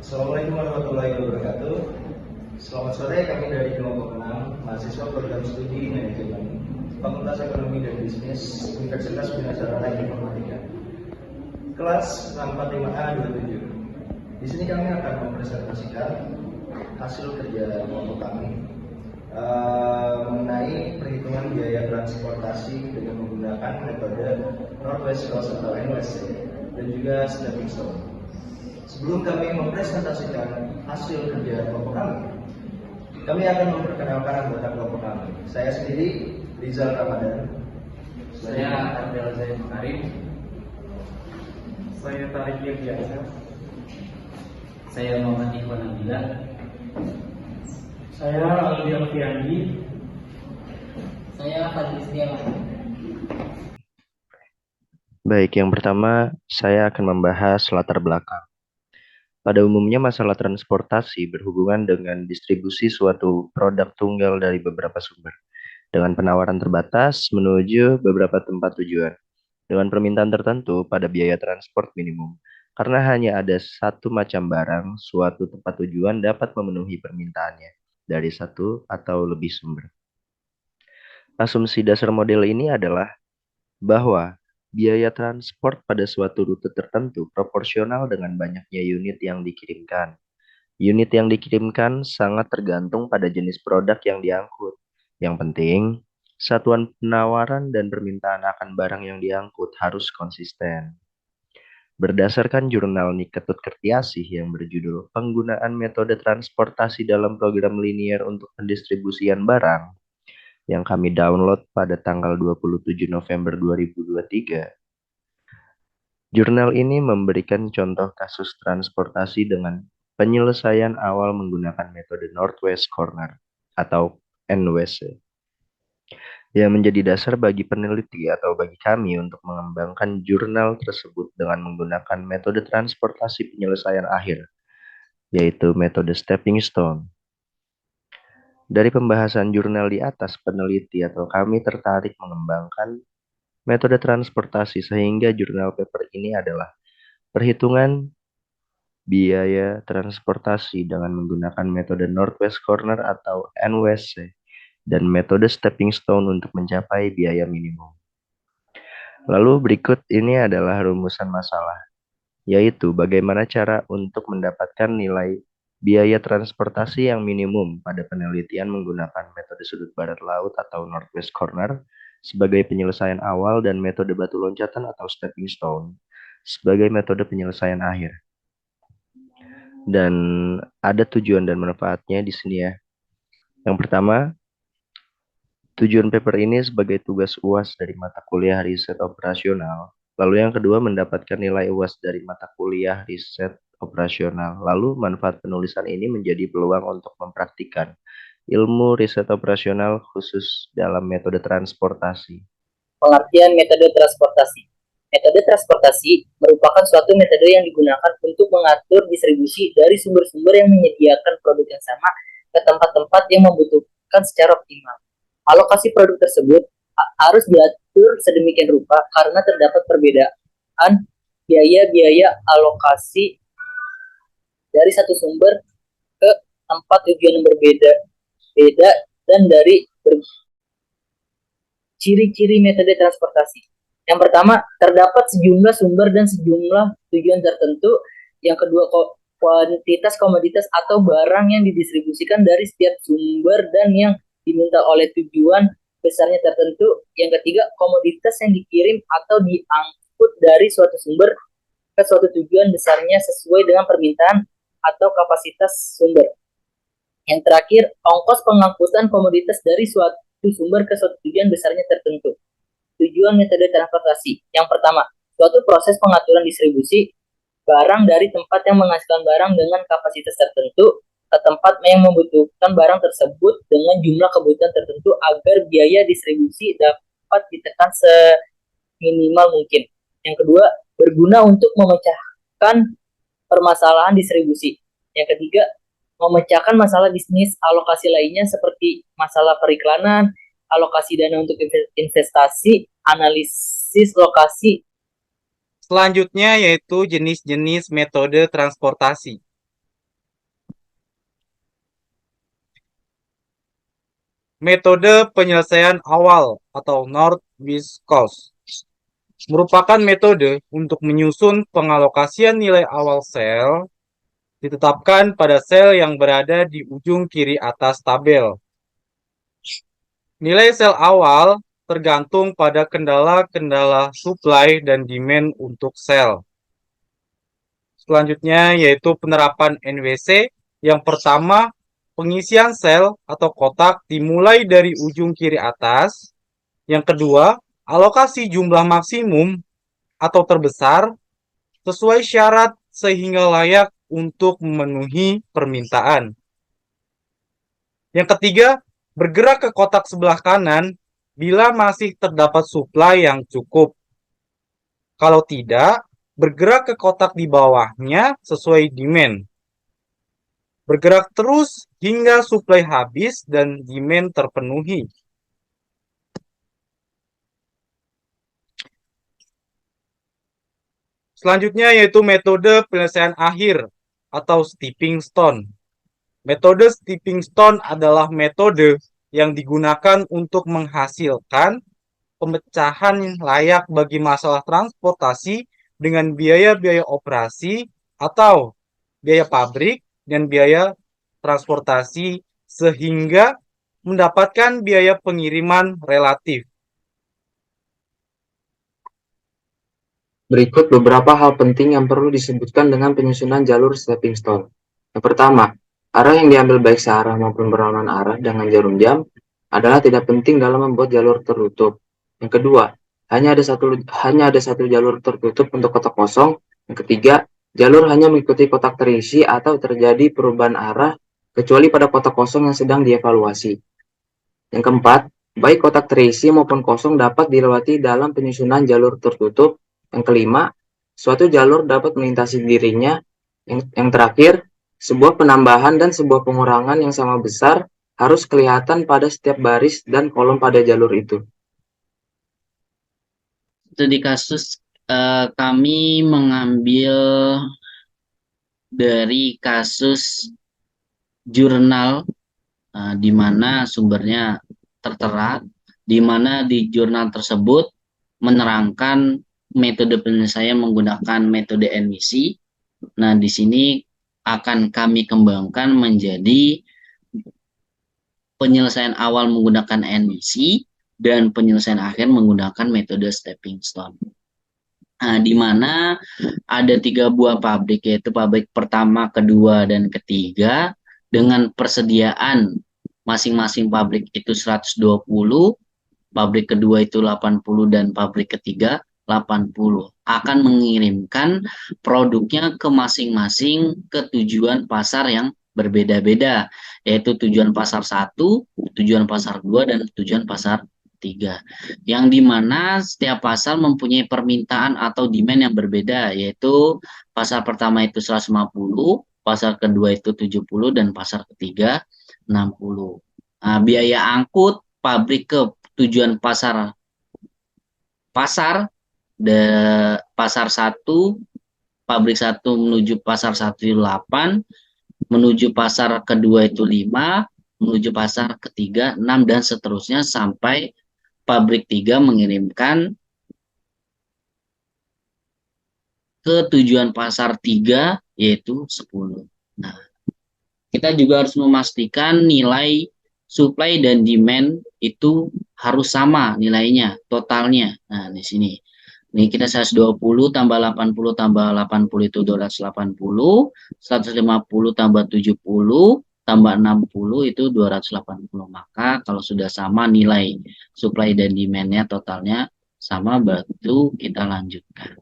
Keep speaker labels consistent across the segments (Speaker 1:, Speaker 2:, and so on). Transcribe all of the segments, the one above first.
Speaker 1: Assalamualaikum warahmatullahi wabarakatuh. Selamat sore, kami dari kelompok 6, mahasiswa program studi manajemen, Fakultas Ekonomi dan Bisnis, Universitas Bina Sarana Informatika. Kelas 645A27. Di sini kami akan mempresentasikan hasil kerja kelompok kami mengenai perhitungan biaya transportasi dengan menggunakan metode Northwest Cross atau NWC dan juga stepping stone. Sebelum kami mempresentasikan hasil kerja kelompok kami akan memperkenalkan anggota kelompok kami. Saya sendiri, Rizal Ramadan.
Speaker 2: Saya Abdel Zain Karim.
Speaker 3: Saya Tarik Biasa.
Speaker 2: Saya Muhammad Ikhwan Nabila.
Speaker 3: Saya Aldi Alfiandi.
Speaker 4: Saya Fadli Setiawan.
Speaker 5: Baik, yang pertama saya akan membahas latar belakang. Pada umumnya masalah transportasi berhubungan dengan distribusi suatu produk tunggal dari beberapa sumber dengan penawaran terbatas menuju beberapa tempat tujuan dengan permintaan tertentu pada biaya transport minimum. Karena hanya ada satu macam barang, suatu tempat tujuan dapat memenuhi permintaannya dari satu atau lebih sumber. Asumsi dasar model ini adalah bahwa biaya transport pada suatu rute tertentu proporsional dengan banyaknya unit yang dikirimkan. Unit yang dikirimkan sangat tergantung pada jenis produk yang diangkut. Yang penting, satuan penawaran dan permintaan akan barang yang diangkut harus konsisten. Berdasarkan jurnal Niketut Kertiasih yang berjudul Penggunaan Metode Transportasi dalam Program Linier untuk Pendistribusian Barang, yang kami download pada tanggal 27 November 2023. Jurnal ini memberikan contoh kasus transportasi dengan penyelesaian awal menggunakan metode Northwest Corner atau NWC, yang menjadi dasar bagi peneliti atau bagi kami untuk mengembangkan jurnal tersebut dengan menggunakan metode transportasi penyelesaian akhir, yaitu metode stepping stone. Dari pembahasan jurnal di atas, peneliti atau kami tertarik mengembangkan metode transportasi sehingga jurnal paper ini adalah perhitungan biaya transportasi dengan menggunakan metode Northwest Corner atau NWC dan metode stepping stone untuk mencapai biaya minimum. Lalu berikut ini adalah rumusan masalah, yaitu bagaimana cara untuk mendapatkan nilai biaya transportasi yang minimum pada penelitian menggunakan metode sudut barat laut atau Northwest Corner sebagai penyelesaian awal dan metode batu loncatan atau stepping stone sebagai metode penyelesaian akhir. Dan ada tujuan dan manfaatnya di sini ya. Yang pertama, tujuan paper ini sebagai tugas UAS dari mata kuliah riset operasional. Lalu yang kedua, mendapatkan nilai UAS dari mata kuliah riset operasional. Lalu manfaat penulisan ini menjadi peluang untuk mempraktikkan ilmu riset operasional khusus dalam metode transportasi.
Speaker 4: Pengertian metode transportasi. Metode transportasi merupakan suatu metode yang digunakan untuk mengatur distribusi dari sumber-sumber yang menyediakan produk yang sama ke tempat-tempat yang membutuhkan secara optimal. Alokasi produk tersebut harus diatur sedemikian rupa karena terdapat perbedaan biaya-biaya alokasi dari satu sumber ke tempat tujuan yang berbeda dan dari ciri-ciri metode transportasi. Yang pertama, terdapat sejumlah sumber dan sejumlah tujuan tertentu. Yang kedua, kuantitas komoditas atau barang yang didistribusikan dari setiap sumber dan yang diminta oleh tujuan besarnya tertentu. Yang ketiga, komoditas yang dikirim atau diangkut dari suatu sumber ke suatu tujuan besarnya sesuai dengan permintaan atau kapasitas sumber. Yang terakhir, ongkos pengangkutan komoditas dari suatu sumber ke suatu tujuan besarnya tertentu. Tujuan metode transportasi. Yang pertama, suatu proses pengaturan distribusi barang dari tempat yang menghasilkan barang dengan kapasitas tertentu ke tempat yang membutuhkan barang tersebut dengan jumlah kebutuhan tertentu agar biaya distribusi dapat ditekan seminimal mungkin. Yang kedua, berguna untuk memecahkan permasalahan distribusi. Yang ketiga, memecahkan masalah bisnis alokasi lainnya seperti masalah periklanan, alokasi dana untuk investasi, analisis lokasi.
Speaker 3: Selanjutnya yaitu jenis-jenis metode transportasi.
Speaker 6: metode penyelesaian awal atau North-West Coast merupakan metode untuk menyusun pengalokasian nilai awal sel ditetapkan pada sel yang berada di ujung kiri atas tabel. Nilai sel awal tergantung pada kendala-kendala supply dan demand untuk sel. Selanjutnya yaitu penerapan NWC. Yang pertama, pengisian sel atau kotak dimulai dari ujung kiri atas. Yang kedua, alokasi jumlah maksimum atau terbesar sesuai syarat sehingga layak untuk memenuhi permintaan. Yang ketiga, bergerak ke kotak sebelah kanan bila masih terdapat supply yang cukup. Kalau tidak, bergerak ke kotak di bawahnya sesuai demand. Bergerak terus hingga supply habis dan demand terpenuhi. Selanjutnya yaitu metode penyelesaian akhir atau stepping stone. Metode stepping stone adalah metode yang digunakan untuk menghasilkan pemecahan layak bagi masalah transportasi dengan biaya-biaya operasi atau biaya pabrik dan biaya transportasi sehingga mendapatkan biaya pengiriman relatif.
Speaker 7: Berikut beberapa hal penting yang perlu disebutkan dengan penyusunan jalur stepping stone. Yang pertama, arah yang diambil baik searah maupun berlawanan arah dengan jarum jam adalah tidak penting dalam membuat jalur tertutup. Yang kedua, hanya ada satu jalur tertutup untuk kotak kosong. Yang ketiga, jalur hanya mengikuti kotak terisi atau terjadi perubahan arah kecuali pada kotak kosong yang sedang dievaluasi. Yang keempat, baik kotak terisi maupun kosong dapat dilewati dalam penyusunan jalur tertutup. Yang kelima, suatu jalur dapat melintasi dirinya. Yang terakhir, sebuah penambahan dan sebuah pengurangan yang sama besar harus kelihatan pada setiap baris dan kolom pada jalur itu.
Speaker 2: Studi kasus kami mengambil dari kasus jurnal di mana sumbernya tertera, di mana di jurnal tersebut menerangkan metode penyelesaian menggunakan metode NWC. Nah, di sini akan kami kembangkan menjadi penyelesaian awal menggunakan NWC dan penyelesaian akhir menggunakan metode stepping stone. Nah, di mana ada 3 buah pabrik, yaitu pabrik pertama, kedua, dan ketiga dengan persediaan masing-masing pabrik itu 120, pabrik kedua itu 80 dan pabrik ketiga 80 akan mengirimkan produknya ke masing-masing ke tujuan pasar yang berbeda-beda, yaitu tujuan pasar 1, tujuan pasar 2, dan tujuan pasar 3. Yang dimana setiap pasar mempunyai permintaan atau demand yang berbeda, yaitu pasar pertama itu 150, pasar kedua itu 70, dan pasar ketiga 60. Nah, biaya angkut pabrik ke tujuan pasar pasar 1, pabrik 1 menuju pasar 1 itu 8, menuju pasar kedua itu 5, menuju pasar ketiga 6, dan seterusnya sampai pabrik 3 mengirimkan ke tujuan pasar 3 yaitu 10. Nah, kita juga harus memastikan nilai supply dan demand itu harus sama nilainya, totalnya. Nah, di sini. Ini kita 120 tambah 80 tambah 80 itu 280, 150 tambah 70 tambah 60 itu 280. Maka kalau sudah sama nilai supply dan demand-nya totalnya sama, baru kita lanjutkan.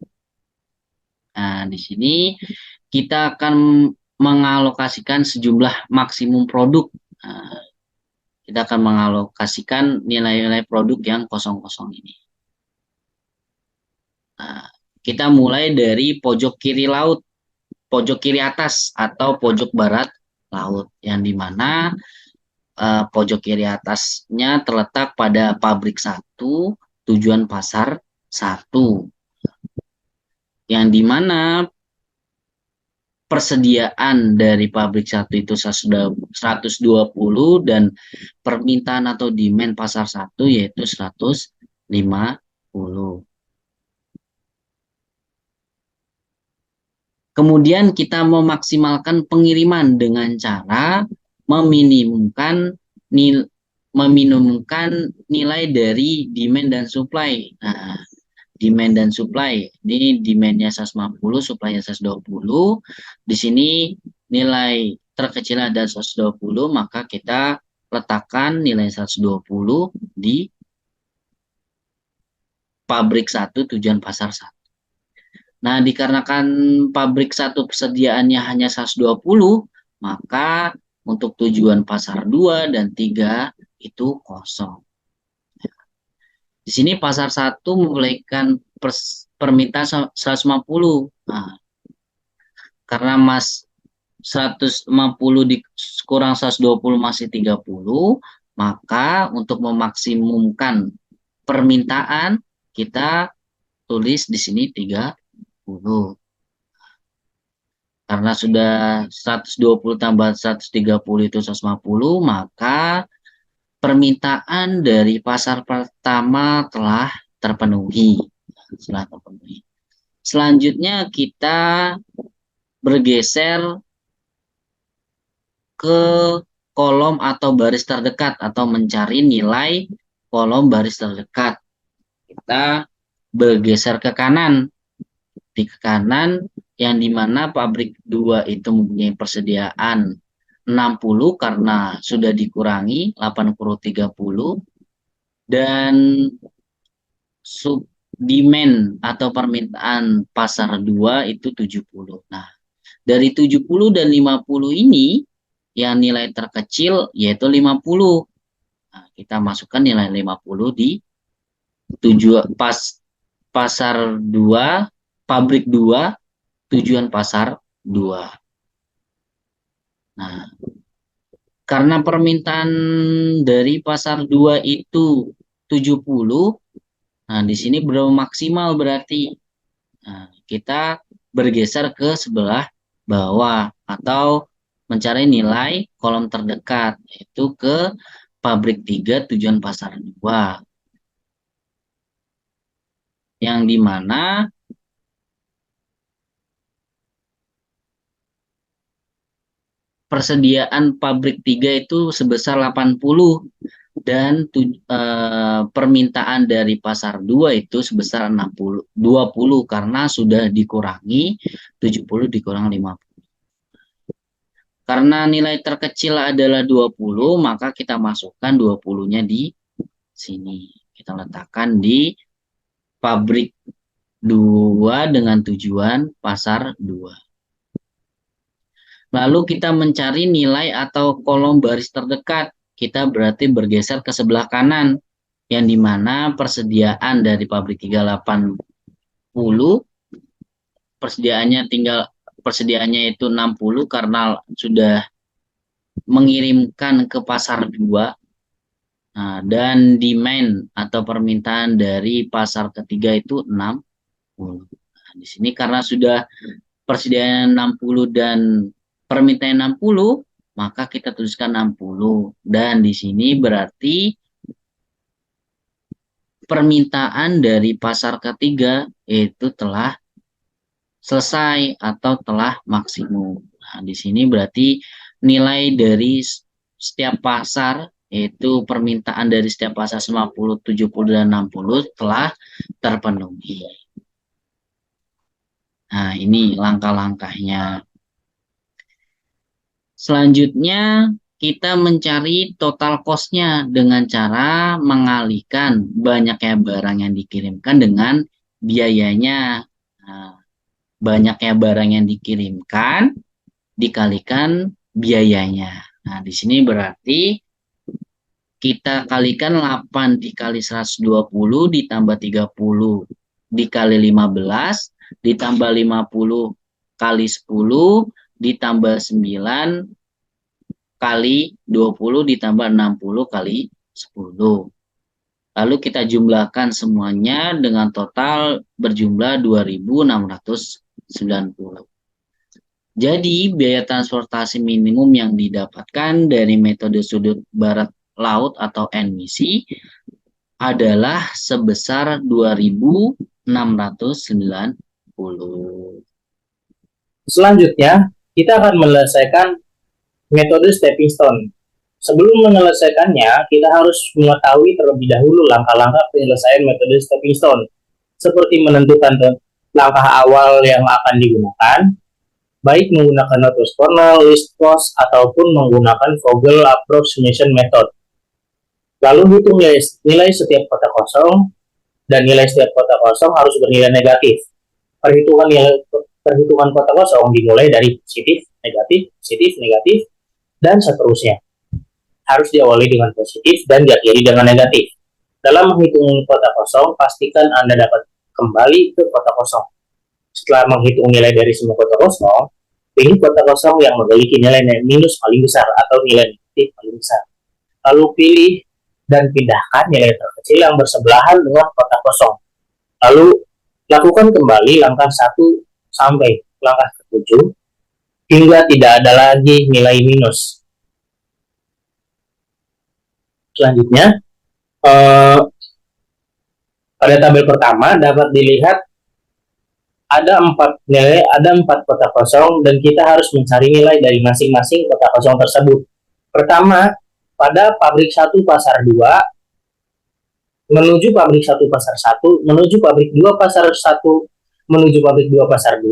Speaker 2: Nah, di sini kita akan mengalokasikan sejumlah maksimum produk. Nah, kita akan mengalokasikan nilai-nilai produk yang kosong-kosong ini. Nah, kita mulai dari pojok kiri laut, pojok kiri atas atau pojok barat laut, yang dimana pojok kiri atasnya terletak pada pabrik 1, tujuan pasar 1, yang dimana persediaan dari pabrik satu itu 120 dan permintaan atau demand pasar satu yaitu 150. Kemudian kita memaksimalkan pengiriman dengan cara meminimumkan nilai dari demand dan supply. Nah, demand dan supply. Ini demandnya 150, supply-nya 120. Di sini nilai terkecil ada 120, maka kita letakkan nilai 120 di pabrik satu tujuan pasar satu. Nah, dikarenakan pabrik satu persediaannya hanya 120, maka untuk tujuan pasar 2 dan 3 itu kosong. Di sini pasar 1 memulaikan permintaan 150. Nah, karena 150 kurang 120 masih 30, maka untuk memaksimumkan permintaan kita tulis di sini 30. Karena sudah 120 tambah 130 itu 150, maka permintaan dari pasar pertama telah terpenuhi. Selanjutnya kita bergeser ke kolom atau baris terdekat atau mencari nilai kolom baris terdekat. Kita bergeser ke kanan. Di kanan yang dimana pabrik 2 itu mempunyai persediaan 60 karena sudah dikurangi 80-30 dan demand atau permintaan pasar 2 itu 70. Nah, dari 70 dan 50 ini yang nilai terkecil yaitu 50. Nah, kita masukkan nilai 50 di pasar 2, pabrik 2, tujuan pasar 2. Nah, karena permintaan dari pasar 2 itu 70, nah di sini belum maksimal berarti. Nah, kita bergeser ke sebelah bawah atau mencari nilai kolom terdekat yaitu ke pabrik 3 tujuan pasar 2. Yang dimana persediaan pabrik 3 itu sebesar 80 dan permintaan dari pasar 2 itu sebesar 20 karena sudah dikurangi 70 dikurang 50. Karena nilai terkecil adalah 20, maka kita masukkan 20-nya di sini. Kita letakkan di pabrik 2 dengan tujuan pasar 2. Lalu kita mencari nilai atau kolom baris terdekat. Kita berarti bergeser ke sebelah kanan, yang dimana persediaan dari pabrik 380, persediaannya itu 60 karena sudah mengirimkan ke pasar 2. Nah, dan demand atau permintaan dari pasar ketiga itu 60. Nah, di sini karena sudah persediaan 60 dan permintaan 60, maka kita tuliskan 60. Dan di sini berarti permintaan dari pasar ketiga itu telah selesai atau telah maksimum. Nah, di sini berarti nilai dari setiap pasar yaitu permintaan dari setiap pasar 50, 70, dan 60 telah terpenuhi. Nah, ini langkah-langkahnya. Selanjutnya, kita mencari total cost-nya dengan cara mengalihkan banyaknya barang yang dikirimkan dengan biayanya. Nah, banyaknya barang yang dikirimkan dikalikan biayanya. Nah, di sini berarti kita kalikan 8 dikali 120 ditambah 30 dikali 15 ditambah 50 kali 10 ditambah 9 kali 20 ditambah 60 kali 10. Lalu kita jumlahkan semuanya dengan total berjumlah 2.690. Jadi, biaya transportasi minimum yang didapatkan dari metode sudut barat laut atau NBC adalah sebesar 2.690.
Speaker 3: Selanjutnya, kita akan menyelesaikan metode stepping stone. Sebelum menyelesaikannya, kita harus mengetahui terlebih dahulu langkah-langkah penyelesaian metode stepping stone, seperti menentukan langkah awal yang akan digunakan, baik menggunakan notus corner, list cost, ataupun menggunakan Vogel approximation method. Lalu hitung nilai setiap kotak kosong, dan nilai setiap kotak kosong harus bernilai negatif. Perhitungan kotak kosong dimulai dari positif, negatif, dan seterusnya. Harus diawali dengan positif dan diakhiri dengan negatif. Dalam menghitung kotak kosong, pastikan Anda dapat kembali ke kotak kosong. Setelah menghitung nilai dari semua kotak kosong, pilih kotak kosong yang memiliki nilai minus paling besar atau nilai negatif paling besar. Lalu pilih dan pindahkan nilai terkecil yang bersebelahan dengan kotak kosong. Lalu lakukan kembali langkah 1 sampai langkah ke-7 hingga tidak ada lagi nilai minus. Selanjutnya, pada tabel pertama dapat dilihat ada 4 kotak kosong dan kita harus mencari nilai dari masing-masing kotak kosong tersebut. Pertama, pada pabrik 1 pasar 2 menuju pabrik 1 pasar 1 menuju pabrik 2 pasar 1 menuju pabrik 2 pasar 2,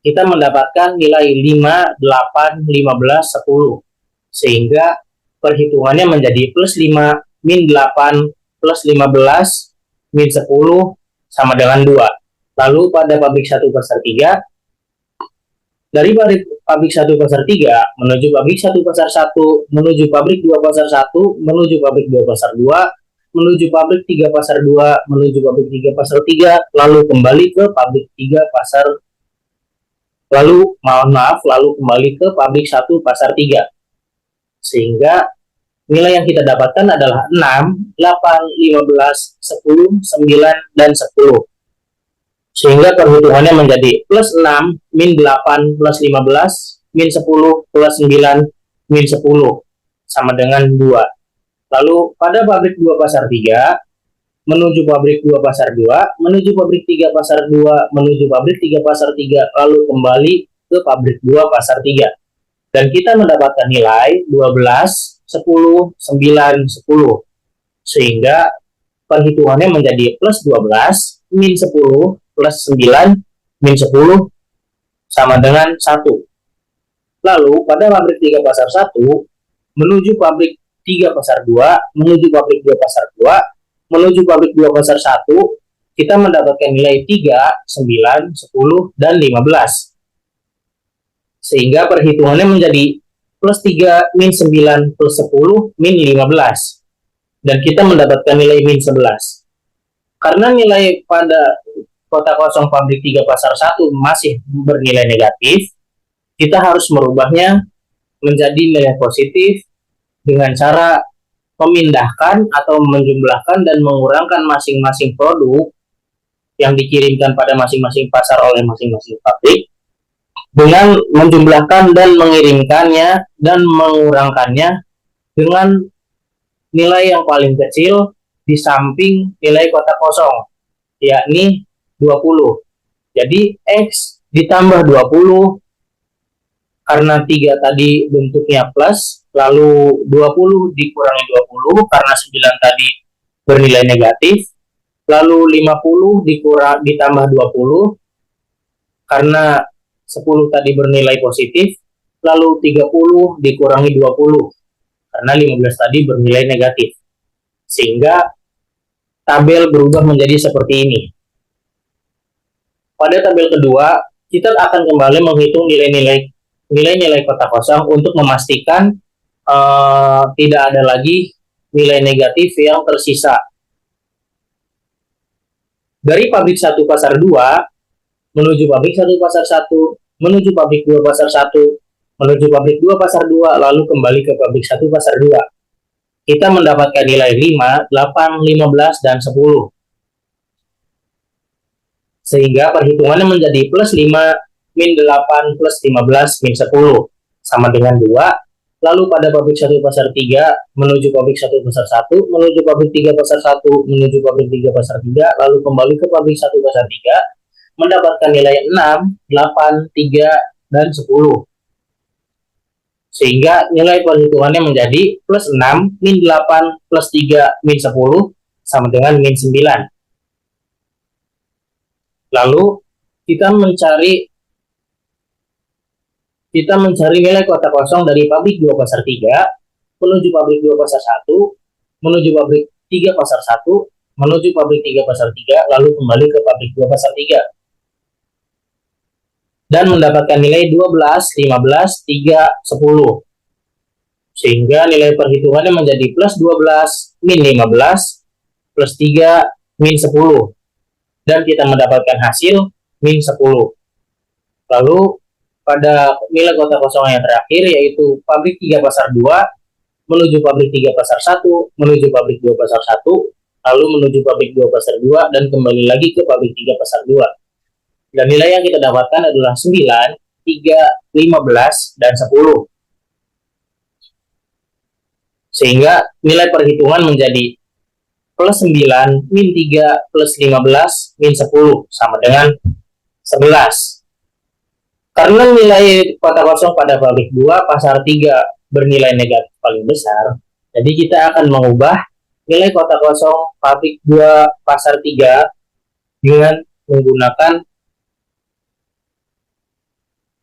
Speaker 3: kita mendapatkan nilai 5, 8, 15, 10. Sehingga perhitungannya menjadi plus 5 min 8 plus 15 min 10 sama dengan 2. Lalu pada pabrik 1 pasar 3, dari pabrik 1 pasar 3 menuju pabrik 1 pasar 1 menuju pabrik 2 pasar 1 menuju pabrik 2 pasar 2 menuju pabrik 3 pasar 2 menuju pabrik 3 pasar 3 lalu kembali ke pabrik 3 pasar lalu kembali ke pabrik 1 pasar 3. Sehingga nilai yang kita dapatkan adalah 6, 8, 15, 10, 9, dan 10. Sehingga perhitungannya menjadi plus 6, min 8, plus 15, min 10, plus 9, min 10, sama dengan 2. Lalu pada pabrik 2 pasar 3, menuju pabrik 2 pasar 2, menuju pabrik 3 pasar 2, menuju pabrik 3 pasar 3, lalu kembali ke pabrik 2 pasar 3. Dan kita mendapatkan nilai 12, 10, 9, 10. Sehingga perhitungannya menjadi plus 12, min 10, plus 9, min 10, sama dengan 1. Lalu pada pabrik 3 pasar 1, menuju pabrik 3 pasar 2, menuju pabrik 2 pasar 2, menuju pabrik 2 pasar 1, kita mendapatkan nilai 3, 9, 10, dan 15. Sehingga perhitungannya menjadi plus 3, min 9, plus 10, min 15. Dan kita mendapatkan nilai min 11. Karena nilai pada kotak kosong pabrik 3 pasar 1 masih bernilai negatif, kita harus merubahnya menjadi nilai positif dengan cara memindahkan atau menjumlahkan dan mengurangkan masing-masing produk yang dikirimkan pada masing-masing pasar oleh masing-masing pabrik dengan menjumlahkan dan mengirimkannya dan mengurangkannya dengan nilai yang paling kecil di samping nilai kotak kosong, yakni 20. Jadi X ditambah 20 karena 3 tadi bentuknya plus, lalu 20 dikurangi 20 karena 9 tadi bernilai negatif, lalu 50 ditambah 20 karena 10 tadi bernilai positif, lalu 30 dikurangi 20 karena 15 tadi bernilai negatif. Sehingga tabel berubah menjadi seperti ini. Pada tabel kedua, kita akan kembali menghitung nilai-nilai kotak kosong untuk memastikan tidak ada lagi nilai negatif yang tersisa. Dari pabrik 1 pasar 2 menuju pabrik 1 pasar 1, menuju pabrik 2 pasar 1, menuju pabrik 2 pasar 2, lalu kembali ke pabrik 1 pasar 2. Kita mendapatkan nilai 5, 8, 15, dan 10. Sehingga perhitungannya menjadi plus 5, min 8 plus 15 min 10 sama dengan 2. Lalu pada pabrik 1 pasar 3 menuju pabrik 1 pasar 1, menuju pabrik 3 pasar 1, menuju pabrik 3 pasar 3, lalu kembali ke pabrik 1 pasar 3, mendapatkan nilai 6, 8, 3, dan 10. Sehingga nilai perhitungannya menjadi plus 6, min 8, plus 3, min 10, sama dengan min 9. Lalu kita mencari nilai kotak kosong dari pabrik 2 pasar 3 menuju pabrik 2 pasar 1, menuju pabrik 3 pasar 1, menuju pabrik 3 pasar 3, lalu kembali ke pabrik 2 pasar 3. Dan mendapatkan nilai 12, 15, 3, 10. Sehingga nilai perhitungannya menjadi plus 12, min 15, plus 3, min 10. Dan kita mendapatkan hasil min 10. Lalu pada nilai kotak kosong yang terakhir yaitu pabrik 3 pasar 2 menuju pabrik 3 pasar 1, menuju pabrik 2 pasar 1, lalu menuju pabrik 2 pasar 2 dan kembali lagi ke pabrik 3 pasar 2. Dan nilai yang kita dapatkan adalah 9, 3, 15, dan 10. Sehingga nilai perhitungan menjadi plus 9, min 3, plus 15, min 10, sama dengan 11. Karena nilai kotak kosong pada pabrik 2 pasar 3 bernilai negatif paling besar, jadi kita akan mengubah nilai kotak kosong pabrik 2 pasar 3 dengan menggunakan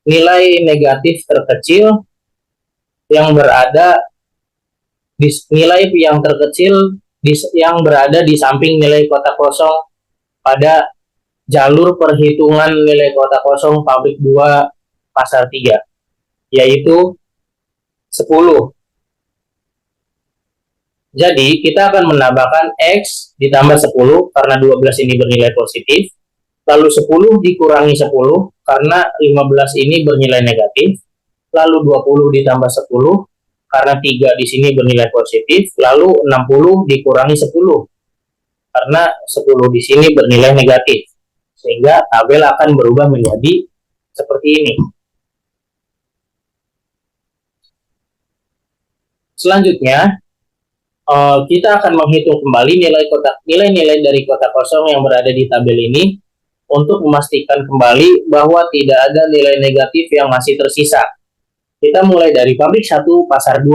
Speaker 3: nilai negatif terkecil yang berada di nilai yang terkecil yang berada di samping nilai kotak kosong pada jalur perhitungan nilai kotak kosong pabrik 2 pasar 3, yaitu 10. Jadi kita akan menambahkan X ditambah 10 karena 12 ini bernilai positif, lalu 10 dikurangi 10 karena 15 ini bernilai negatif, lalu 20 ditambah 10 karena 3 di sini bernilai positif, lalu 60 dikurangi 10 karena 10 di sini bernilai negatif. Sehingga tabel akan berubah menjadi seperti ini. Selanjutnya, kita akan menghitung kembali nilai-nilai dari kotak kosong yang berada di tabel ini untuk memastikan kembali bahwa tidak ada nilai negatif yang masih tersisa. Kita mulai dari pabrik 1 pasar 2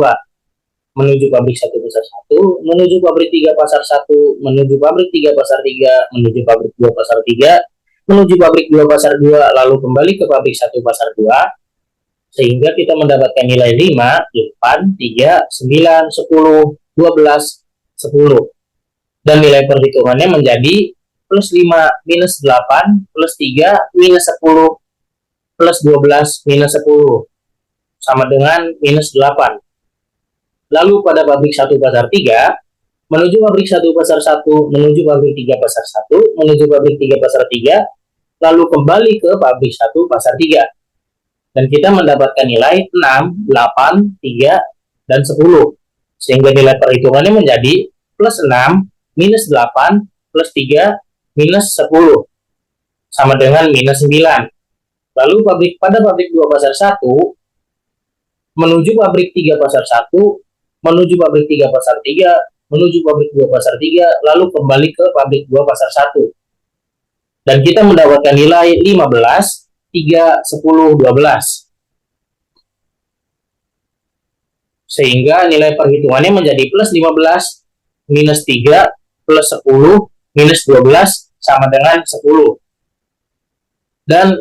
Speaker 3: menuju pabrik 1 pasar 1, menuju pabrik 3 pasar 1, menuju pabrik 3 pasar 3, menuju pabrik 2 pasar 3, menuju pabrik 2 pasar 2, lalu kembali ke pabrik 1 pasar 2, sehingga kita mendapatkan nilai 5, 8, 3, 9, 10, 12, 10. Dan nilai perhitungannya menjadi plus 5, minus 8, plus 3, minus 10, plus 12, minus 10, sama dengan minus 8. Lalu pada pabrik 1 pasar 3, menuju pabrik 1 pasar 1, menuju pabrik 3 pasar 1, menuju pabrik 3 pasar 3, lalu kembali ke pabrik 1 pasar 3. Dan kita mendapatkan nilai 6, 8, 3, dan 10. Sehingga nilai perhitungannya menjadi plus 6, minus 8, plus 3, minus 10, sama dengan minus 9. Lalu pada pabrik 2 pasar 1, menuju pabrik 3 pasar 1, menuju pabrik 3 pasar 3, menuju pabrik 2 pasar 3, lalu kembali ke pabrik 2 pasar 1. Dan kita mendapatkan nilai 15, 3, 10, 12. Sehingga nilai perhitungannya menjadi plus 15, minus 3, plus 10, minus 12, sama dengan 10. Dan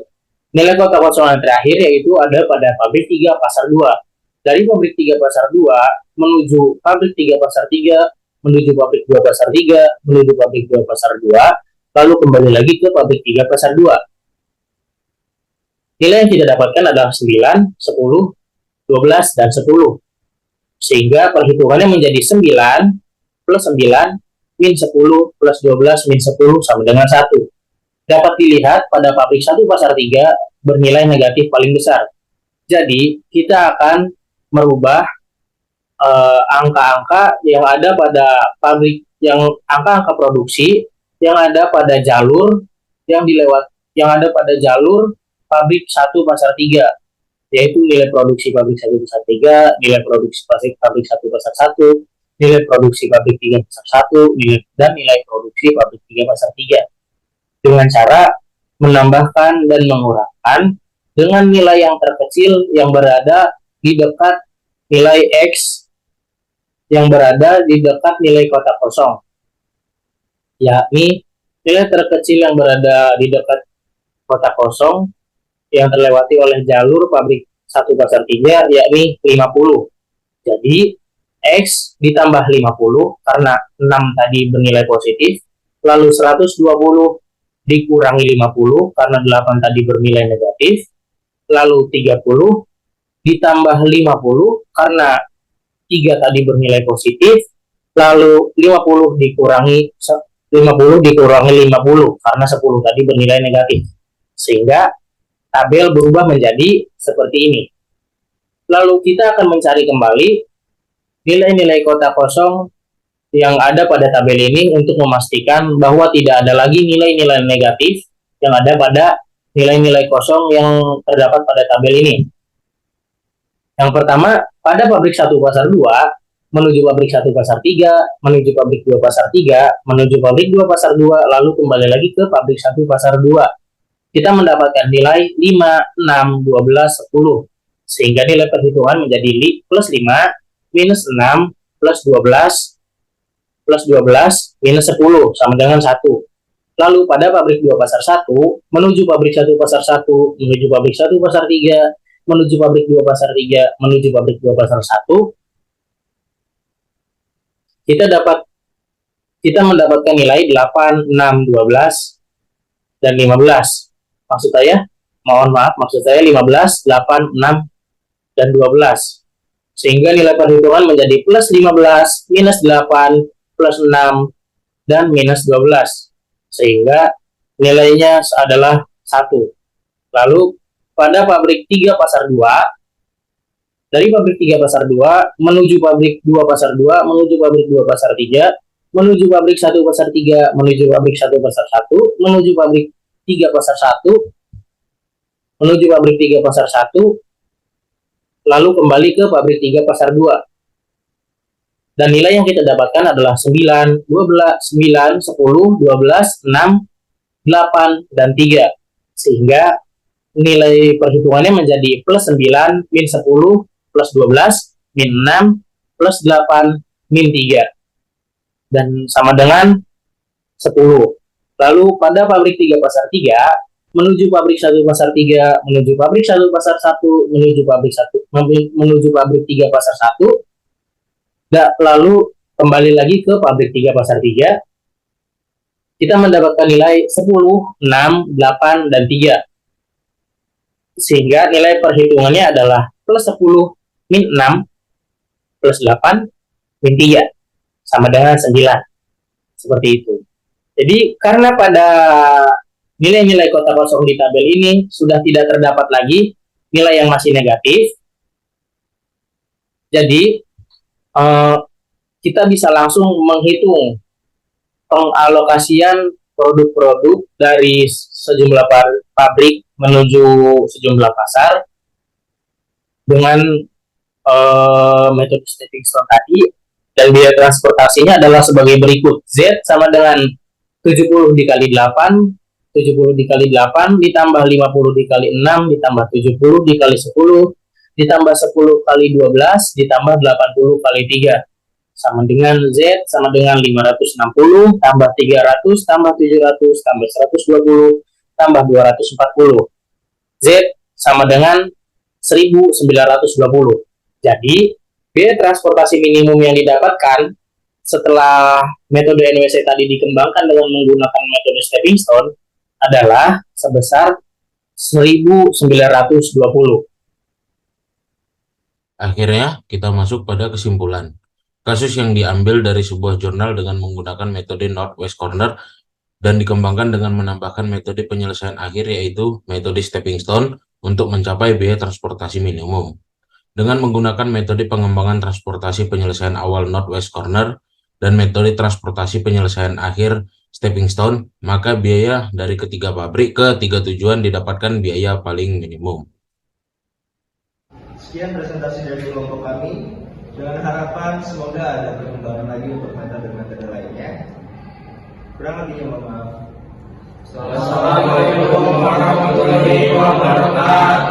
Speaker 3: nilai kotak kosong yang terakhir yaitu ada pada pabrik 3 pasar 2. Dari pabrik 3 pasar 2 menuju pabrik 3 pasar 3, menuju pabrik 2 pasar 3, menuju pabrik 2 pasar 2, lalu kembali lagi ke pabrik 3 pasar 2. Nilai yang kita dapatkan adalah 9, 10, 12, dan 10. Sehingga perhitungannya menjadi 9 plus 9 min 10 plus 12 min 10 sama dengan 1. Dapat dilihat pada pabrik 1 pasar 3 bernilai negatif paling besar. Jadi kita akan merubah angka-angka yang ada pada pabrik, angka-angka produksi yang ada pada jalur yang ada pada jalur pabrik 1 pasar 3, yaitu nilai produksi pabrik 1 pasar 3, nilai produksi pabrik 1 pasar 1, nilai produksi pabrik 3 pasar 1, dan nilai produksi pabrik 3 pasar 3. Dengan cara menambahkan dan mengurangkan dengan nilai yang terkecil yang berada di dekat nilai X yang berada di dekat nilai kotak kosong, yakni nilai terkecil yang berada di dekat kotak kosong yang terlewati oleh jalur pabrik 1 pasar 3, yakni 50. Jadi X ditambah 50 karena 6 tadi bernilai positif, lalu 120 dikurangi 50 karena 8 tadi bernilai negatif, lalu 30 ditambah 50 karena 3 tadi bernilai positif, lalu 50 dikurangi 50 karena 10 tadi bernilai negatif. Sehingga tabel berubah menjadi seperti ini. Lalu kita akan mencari kembali nilai-nilai kotak kosong yang ada pada tabel ini untuk memastikan bahwa tidak ada lagi nilai-nilai negatif yang ada pada nilai-nilai kosong yang terdapat pada tabel ini. Yang pertama, pada pabrik 1 pasar 2 menuju pabrik 1 pasar 3, menuju pabrik 2 pasar 3, menuju pabrik 2 pasar 2, lalu kembali lagi ke pabrik 1 pasar 2. Kita mendapatkan nilai 5, 6, 12, 10. Sehingga nilai perhitungan menjadi plus 5, minus 6, plus 12, minus 10, sama dengan 1. Lalu pada pabrik 2 pasar 1, menuju pabrik 1 pasar 1, menuju pabrik 1 pasar 3, menuju pabrik 2 pasar 3, menuju pabrik 2 pasar 1, kita mendapatkan nilai 8, 6, 12, dan 15. Maksud saya 15, 8, 6, dan 12. Sehingga nilai perhitungan menjadi plus 15, minus 8, plus 6, dan minus 12. Sehingga nilainya adalah 1. Lalu pada pabrik 3 pasar 2, dari pabrik 3 pasar 2 menuju pabrik 2 pasar 2, menuju pabrik 2 pasar 3, menuju pabrik 1 pasar 3, menuju pabrik 1 pasar 1, menuju pabrik 3 pasar 1, menuju pabrik 3 pasar 1, lalu kembali ke pabrik 3 pasar 2. Dan nilai yang kita dapatkan adalah 9, 12, 9, 10, 12, 6, 8, dan 3. Sehingga nilai perhitungannya menjadi plus 9, min 10, plus 12, min 6, plus 8, min 3. Dan sama dengan 10. Lalu pada pabrik 3 pasar 3, menuju pabrik 1 pasar 3, menuju pabrik 1 pasar 1, menuju pabrik 3 pasar 1, lalu kembali lagi ke pabrik 3 pasar 3, kita mendapatkan nilai 10, 6, 8, dan 3. Sehingga nilai perhitungannya adalah plus 10, min 6, plus 8, min 3, sama dengan 9. Seperti itu. Jadi karena pada nilai-nilai kotak kosong di tabel ini sudah tidak terdapat lagi nilai yang masih negatif, jadi kita bisa langsung menghitung pengalokasian produk-produk dari sejumlah pabrik menuju sejumlah pasar dengan metode stepping stone tadi, dan biaya transportasinya adalah sebagai berikut. Z sama dengan 70 dikali 8, 70 dikali 8 ditambah 50 dikali 6 ditambah 70 dikali 10 ditambah 10 kali 12 ditambah 80 kali 3 sama dengan Z sama dengan 560 tambah 300 tambah 700 tambah 120 tambah 240. Z sama dengan 1920. Jadi biaya transportasi minimum yang didapatkan setelah metode NWC tadi dikembangkan dengan menggunakan metode stepping stone adalah sebesar 1920.
Speaker 8: Akhirnya, kita masuk pada kesimpulan. Kasus yang diambil dari sebuah jurnal dengan menggunakan metode Northwest Corner dan dikembangkan dengan menambahkan metode penyelesaian akhir, yaitu metode stepping stone untuk mencapai biaya transportasi minimum. Dengan menggunakan metode pengembangan transportasi penyelesaian awal Northwest Corner dan metode transportasi penyelesaian akhir stepping stone, maka biaya dari ketiga pabrik ke tiga tujuan didapatkan biaya paling minimum.
Speaker 1: Sekian presentasi dari kelompok kami. Dengan harapan semoga ada perkembangan lagi untuk metode-metode lainnya. Kurang lebihnya mohon maaf. Assalamualaikum warahmatullahi wabarakatuh.